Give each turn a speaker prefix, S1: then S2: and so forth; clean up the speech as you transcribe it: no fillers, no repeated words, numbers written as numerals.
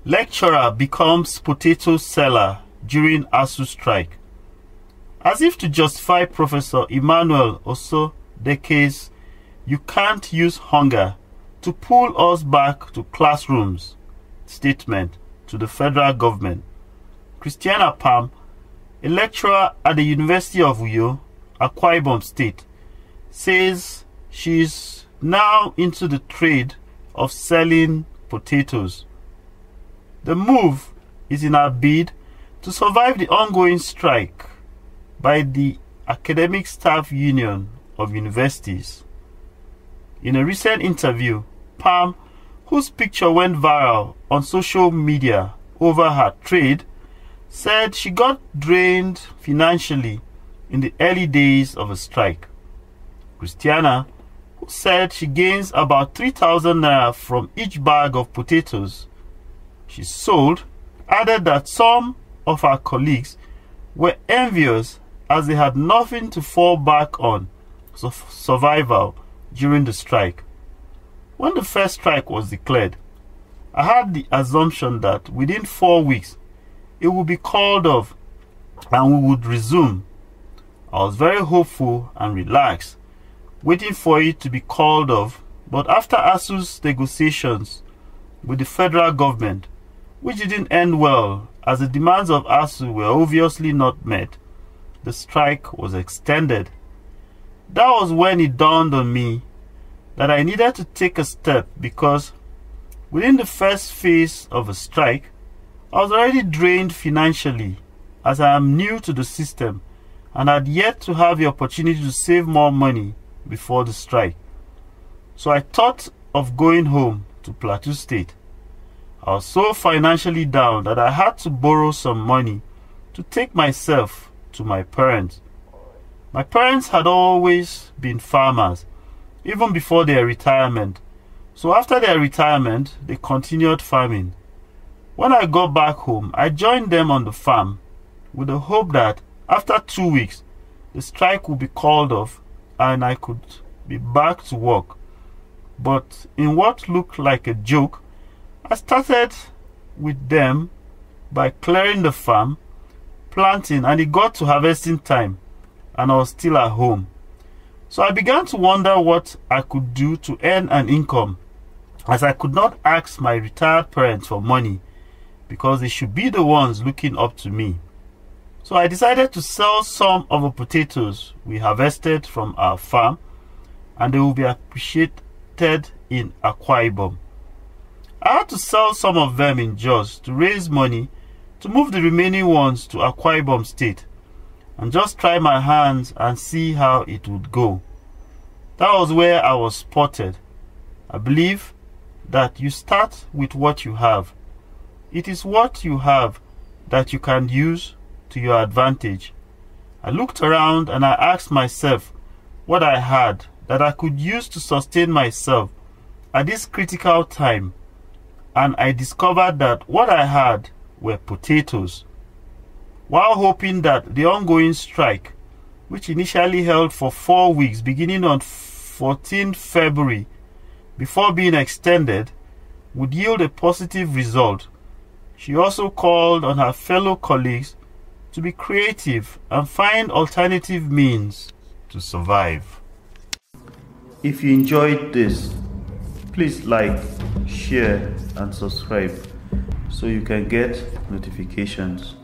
S1: Lecturer becomes potato seller during ASUU strike. As if to justify Professor Emmanuel Osodeke's "you can't use hunger to pull us back to classrooms" statement to the federal government, Christiana Pam, a lecturer at the University of Uyo, Akwa Ibom State, says she is now into the trade of selling potatoes. The move is in her bid to survive the ongoing strike by the Academic Staff Union of Universities. In a recent interview, Pam, whose picture went viral on social media over her trade, said she got drained financially in the early days of a strike. Christiana, who said she gains about 3,000 naira from each bag of potatoes she sold, added that some of her colleagues were envious as they had nothing to fall back on for survival during the strike. When the first strike was declared, I had the assumption that within 4 weeks it would be called off and we would resume. I was very hopeful and relaxed, waiting for it to be called off, but after ASUU's negotiations with the federal government, which didn't end well as the demands of ASUU were obviously not met, the strike was extended. That was when it dawned on me that I needed to take a step, because within the first phase of a strike, I was already drained financially as I am new to the system and had yet to have the opportunity to save more money before the strike. So I thought of going home to Plateau State. I was so financially down that I had to borrow some money to take myself to my parents. My parents had always been farmers, even before their retirement. So after their retirement, they continued farming. When I got back home, I joined them on the farm with the hope that after 2 weeks, the strike would be called off and I could be back to work. But in what looked like a joke, I started with them by clearing the farm, planting, and it got to harvesting time and I was still at home. So I began to wonder what I could do to earn an income, as I could not ask my retired parents for money because they should be the ones looking up to me. So I decided to sell some of the potatoes we harvested from our farm, and they will be appreciated in Akwa Ibom. I had to sell some of them in Jos to raise money to move the remaining ones to Akwa Ibom State and just try my hands and see how it would go. That was where I was spotted. I believe that you start with what you have. It is what you have that you can use to your advantage. I looked around and I asked myself what I had that I could use to sustain myself at this critical time, and I discovered that what I had were potatoes. While hoping that the ongoing strike, which initially held for 4 weeks beginning on 14 February before being extended, would yield a positive result, she also called on her fellow colleagues to be creative and find alternative means to survive. If you enjoyed this, please like, share and subscribe so you can get notifications.